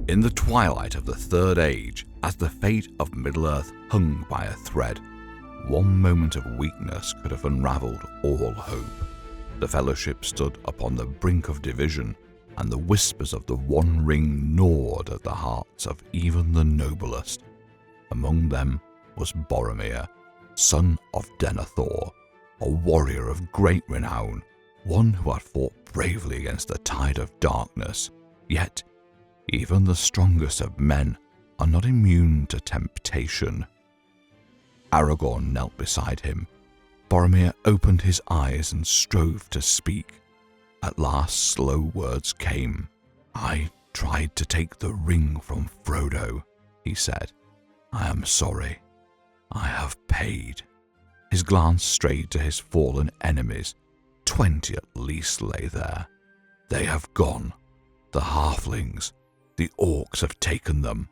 In the twilight of the Third Age, as the fate of Middle-earth hung by a thread, one moment of weakness could have unraveled all hope. The Fellowship stood upon the brink of division, and the whispers of the One Ring gnawed at the hearts of even the noblest. Among them was Boromir, son of Denethor, a warrior of great renown, one who had fought bravely against the tide of darkness. Yet, even the strongest of men are not immune to temptation. Aragorn knelt beside him. Boromir opened his eyes and strove to speak. At last slow words came. "I tried to take the ring from Frodo," he said. "I am sorry. I have paid." His glance strayed to his fallen enemies. 20 at least lay there. "They have gone. The halflings, the orcs have taken them.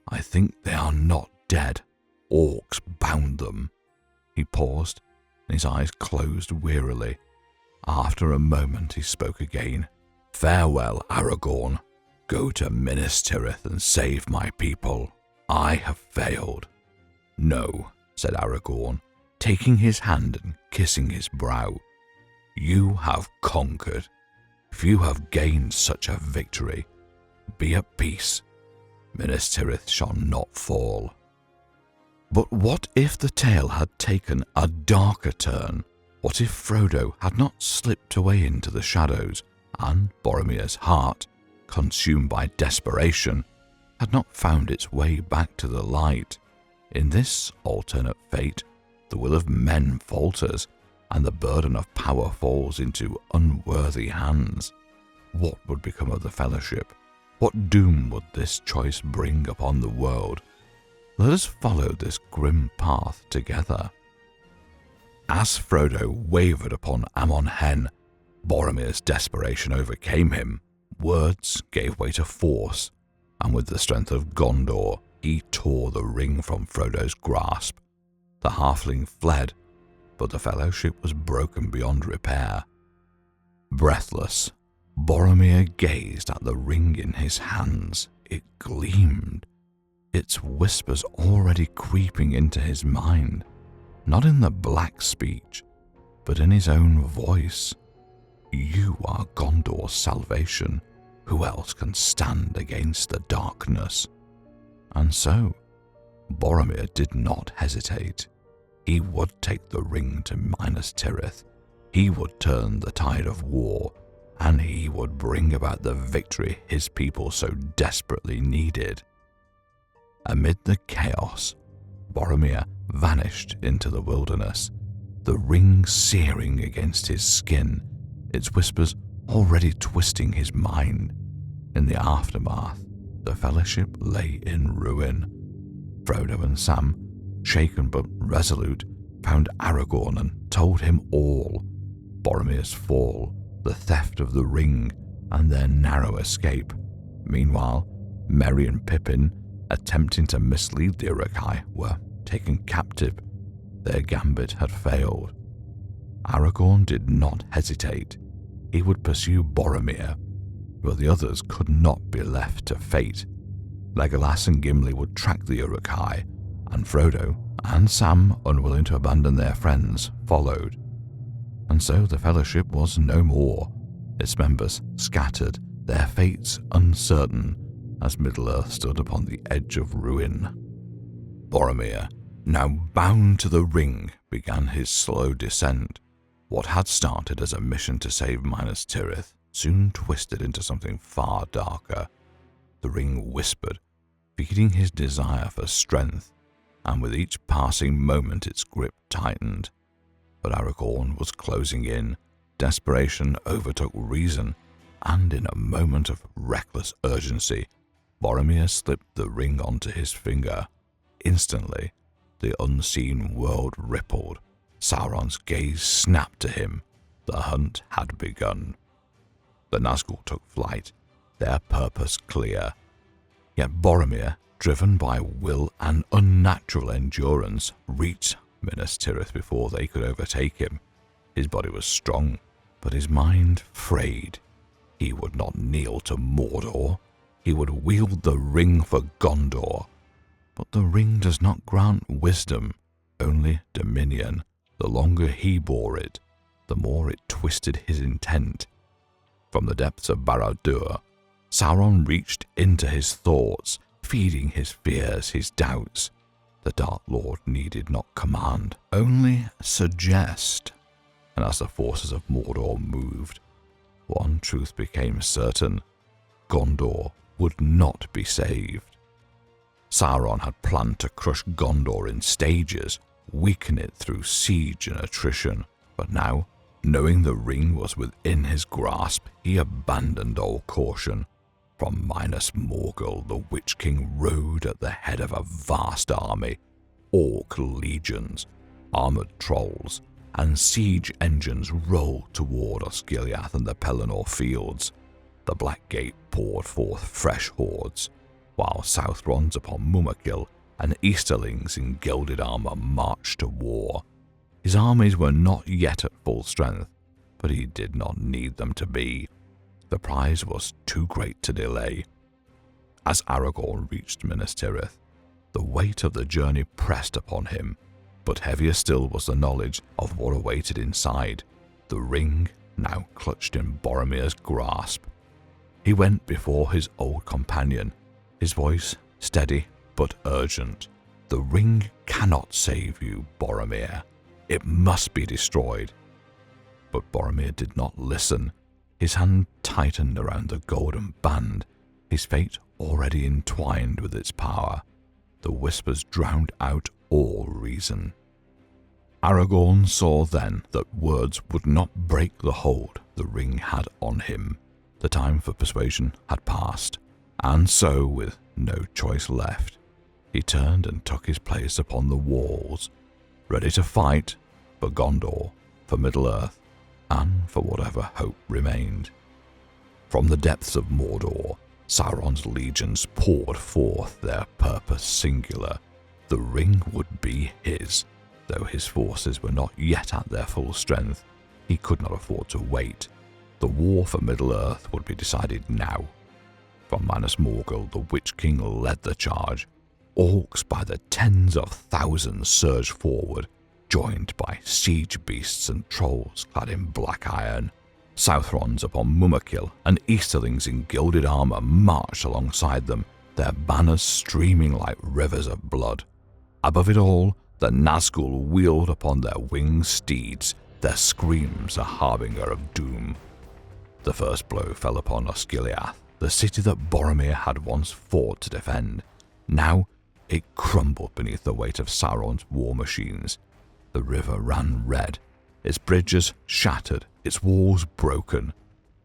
I think they are not dead. Orcs bound them." He paused, and his eyes closed wearily. After a moment he spoke again. "Farewell, Aragorn. Go to Minas Tirith and save my people. I have failed." "No," said Aragorn, taking his hand and kissing his brow. "You have conquered. If you have gained such a victory, be at peace. Minas Tirith shall not fall." But what if the tale had taken a darker turn? What if Frodo had not slipped away into the shadows, and Boromir's heart, consumed by desperation, had not found its way back to the light? In this alternate fate, the will of men falters, and the burden of power falls into unworthy hands. What would become of the Fellowship? What doom would this choice bring upon the world? Let us follow this grim path together. As Frodo wavered upon Amon Hen, Boromir's desperation overcame him. Words gave way to force, and with the strength of Gondor, he tore the ring from Frodo's grasp. The halfling fled, but the Fellowship was broken beyond repair. Breathless, Boromir gazed at the ring in his hands. It gleamed, its whispers already creeping into his mind, not in the black speech, but in his own voice. "You are Gondor's salvation. Who else can stand against the darkness?" And so, Boromir did not hesitate. He would take the ring to Minas Tirith. He would turn the tide of war, and he would bring about the victory his people so desperately needed. Amid the chaos, Boromir vanished into the wilderness, the ring searing against his skin, its whispers already twisting his mind. In the aftermath, the Fellowship lay in ruin. Frodo and Sam, shaken but resolute, found Aragorn and told him all: Boromir's fall, the theft of the ring, and their narrow escape. Meanwhile, Merry and Pippin, attempting to mislead the Uruk-hai, were taken captive. Their gambit had failed. Aragorn did not hesitate. He would pursue Boromir, but the others could not be left to fate. Legolas and Gimli would track the Uruk-hai, and Frodo and Sam, unwilling to abandon their friends, followed. And so the Fellowship was no more, its members scattered, their fates uncertain, as Middle-earth stood upon the edge of ruin. Boromir, now bound to the ring, began his slow descent. What had started as a mission to save Minas Tirith soon twisted into something far darker. The ring whispered, feeding his desire for strength, and with each passing moment its grip tightened. But Aragorn was closing in. Desperation overtook reason, and in a moment of reckless urgency, Boromir slipped the ring onto his finger. Instantly, the unseen world rippled. Sauron's gaze snapped to him. The hunt had begun. The Nazgul took flight, their purpose clear. Yet Boromir, driven by will and unnatural endurance, reached Minas Tirith before they could overtake him. His body was strong, but his mind frayed. He would not kneel to Mordor. he would wield the ring for Gondor. But the ring does not grant wisdom, only dominion. The longer he bore it, the more it twisted his intent. From the depths of Barad-dûr, Sauron reached into his thoughts, feeding his fears, his doubts. The Dark Lord needed not command, only suggest. And as the forces of Mordor moved, one truth became certain: Gondor would not be saved. Sauron had planned to crush Gondor in stages, weaken it through siege and attrition, but now, knowing the ring was within his grasp, he abandoned all caution. From Minas Morgul, the Witch King rode at the head of a vast army, orc legions, armored trolls, and siege engines rolled toward Osgiliath and the Pelennor fields. The Black Gate poured forth fresh hordes, while Southrons upon Mumakil and Easterlings in gilded armor marched to war. His armies were not yet at full strength, but he did not need them to be. The prize was too great to delay. As Aragorn reached Minas Tirith, the weight of the journey pressed upon him, but heavier still was the knowledge of what awaited inside, the ring now clutched in Boromir's grasp. He went before his old companion, his voice steady but urgent. "The ring cannot save you, Boromir. It must be destroyed." But Boromir did not listen. His hand tightened around the golden band, his fate already entwined with its power. The whispers drowned out all reason. Aragorn saw then that words would not break the hold the ring had on him. The time for persuasion had passed, and so, with no choice left, he turned and took his place upon the walls, ready to fight for Gondor, for Middle-earth, and for whatever hope remained. From the depths of Mordor, Sauron's legions poured forth, their purpose singular. The ring would be his. Though his forces were not yet at their full strength, he could not afford to wait. The war for Middle-earth would be decided now. From Minas Morgul, the Witch King led the charge. Orcs by the tens of thousands surged forward, joined by siege beasts and trolls clad in black iron. Southrons upon Mumakil and Easterlings in gilded armor marched alongside them, their banners streaming like rivers of blood. Above it all, the Nazgûl wheeled upon their winged steeds, their screams a harbinger of doom. The first blow fell upon Osgiliath, the city that Boromir had once fought to defend. Now it crumbled beneath the weight of Sauron's war machines. The river ran red, its bridges shattered, its walls broken.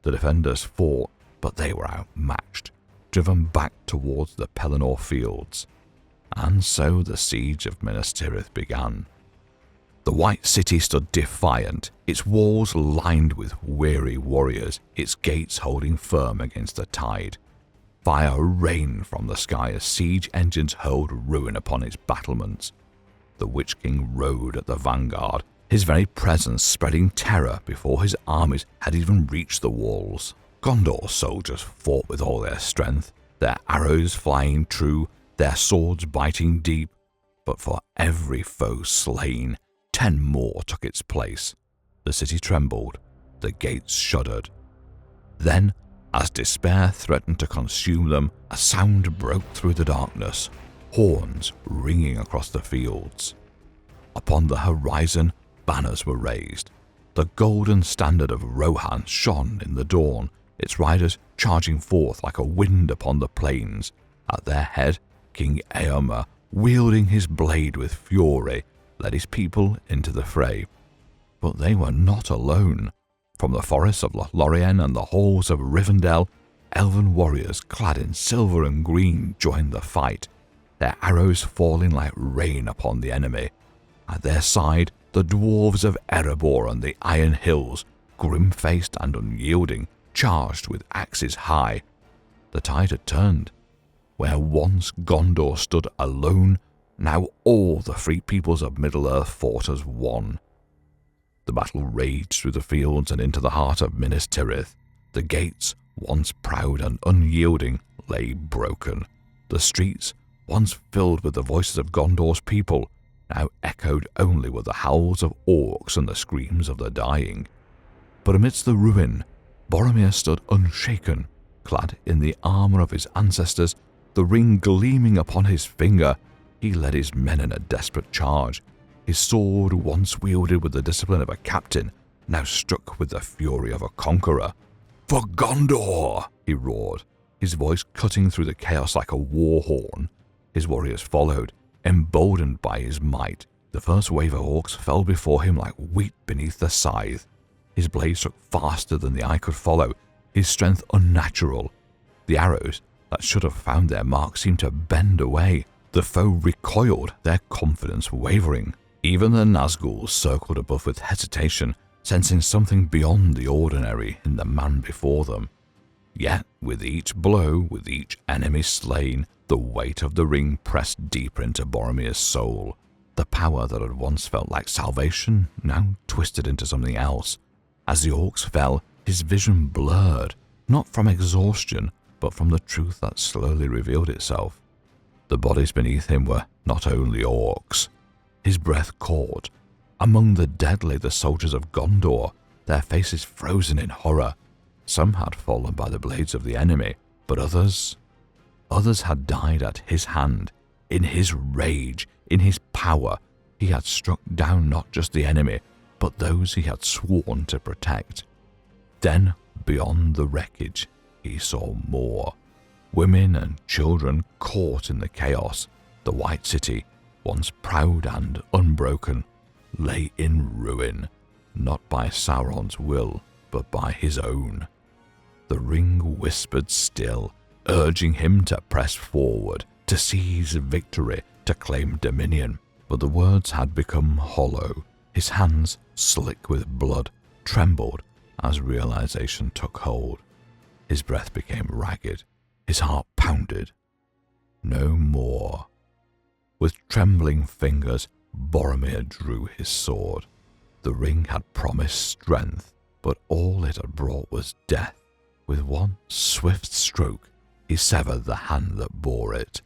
The defenders fought, but they were outmatched, driven back towards the Pelennor fields. And so the siege of Minas Tirith began. The White City stood defiant, its walls lined with weary warriors, its gates holding firm against the tide. Fire rained from the sky as siege engines hurled ruin upon its battlements. The Witch King rode at the vanguard, his very presence spreading terror before his armies had even reached the walls. Gondor's soldiers fought with all their strength, their arrows flying true, their swords biting deep, but for every foe slain, 10 more took its place. The city trembled, the gates shuddered. Then, as despair threatened to consume them, a sound broke through the darkness, horns ringing across the fields. Upon the horizon, banners were raised. The golden standard of Rohan shone in the dawn, its riders charging forth like a wind upon the plains. At their head, King Eomer, wielding his blade with fury, led his people into the fray. But they were not alone. From the forests of Lothlorien and the halls of Rivendell, elven warriors clad in silver and green joined the fight, their arrows falling like rain upon the enemy. At their side, the dwarves of Erebor and the Iron Hills, grim-faced and unyielding, charged with axes high. The tide had turned. Where once Gondor stood alone, now all the free peoples of Middle-earth fought as one. The battle raged through the fields and into the heart of Minas Tirith. The gates, once proud and unyielding, lay broken. The streets, once filled with the voices of Gondor's people, now echoed only with the howls of orcs and the screams of the dying. But amidst the ruin, Boromir stood unshaken, clad in the armor of his ancestors, the ring gleaming upon his finger. He led his men in a desperate charge. His sword, once wielded with the discipline of a captain, now struck with the fury of a conqueror. "For Gondor!" he roared, his voice cutting through the chaos like a war horn. His warriors followed, emboldened by his might. The first wave of orcs fell before him like wheat beneath the scythe. His blade struck faster than the eye could follow, his strength unnatural. The arrows that should have found their mark seemed to bend away. The foe recoiled, their confidence wavering. Even the Nazgûl circled above with hesitation, sensing something beyond the ordinary in the man before them. Yet, with each blow, with each enemy slain, the weight of the ring pressed deeper into Boromir's soul. The power that had once felt like salvation now twisted into something else. As the orcs fell, his vision blurred, not from exhaustion, but from the truth that slowly revealed itself. The bodies beneath him were not only orcs. His breath caught. Among the dead lay the soldiers of Gondor, their faces frozen in horror. Some had fallen by the blades of the enemy, but others had died at his hand. In his rage, in his power, he had struck down not just the enemy, but those he had sworn to protect. Then, beyond the wreckage, he saw more. Women and children caught in the chaos. The White City, once proud and unbroken, lay in ruin, not by Sauron's will, but by his own. The ring whispered still, urging him to press forward, to seize victory, to claim dominion. But the words had become hollow. His hands, slick with blood, trembled as realization took hold. His breath became ragged. His heart pounded. No more. With trembling fingers, Boromir drew his sword. The ring had promised strength, but all it had brought was death. With one swift stroke, he severed the hand that bore it.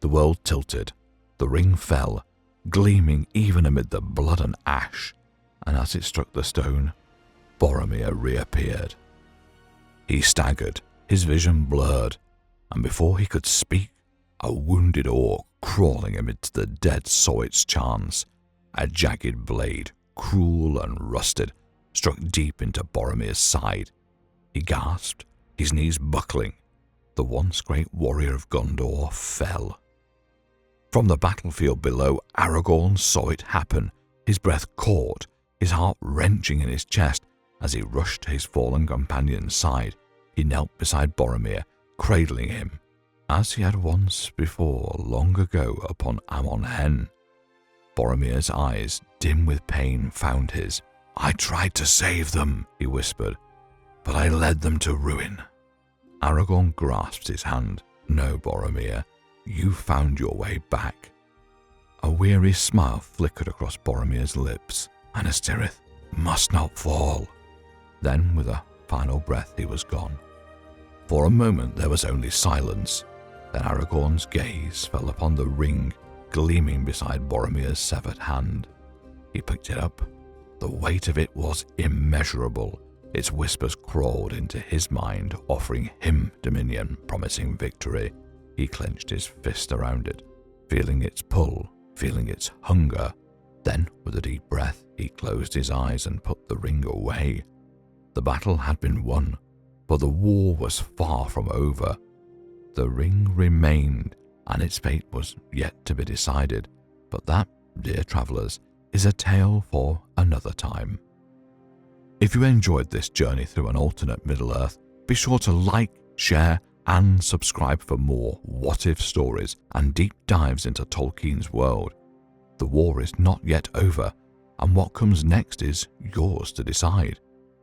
The world tilted. The ring fell, gleaming even amid the blood and ash, and as it struck the stone, Boromir reappeared. He staggered, his vision blurred, and before he could speak, a wounded orc crawling amidst the dead saw its chance. A jagged blade, cruel and rusted, struck deep into Boromir's side. He gasped, his knees buckling. The once great warrior of Gondor fell. From the battlefield below, Aragorn saw it happen. His breath caught, his heart wrenching in his chest as he rushed to his fallen companion's side. He knelt beside Boromir, cradling him, as he had once before, long ago, upon Amon Hen. Boromir's eyes, dim with pain, found his. "I tried to save them," he whispered, "but I led them to ruin." Aragorn grasped his hand. "No, Boromir, you found your way back." A weary smile flickered across Boromir's lips. "Minas Tirith must not fall." Then, with a final breath, he was gone. For a moment there was only silence. Then Aragorn's gaze fell upon the ring gleaming beside Boromir's severed hand. He picked it up. The weight of it was immeasurable. Its whispers crawled into his mind, offering him dominion, promising victory. He clenched his fist around it, feeling its pull, feeling its hunger. Then, with a deep breath, he closed his eyes and put the ring away. The battle had been won, but the war was far from over. The ring remained, and its fate was yet to be decided. But that, dear travellers, is a tale for another time. If you enjoyed this journey through an alternate Middle-earth, be sure to like, share, and subscribe for more what-if stories and deep dives into Tolkien's world. The war is not yet over, and what comes next is yours to decide.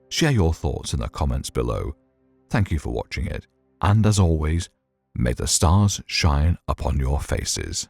Share your thoughts in the comments below. Thank you for watching it, and as always, may the stars shine upon your faces.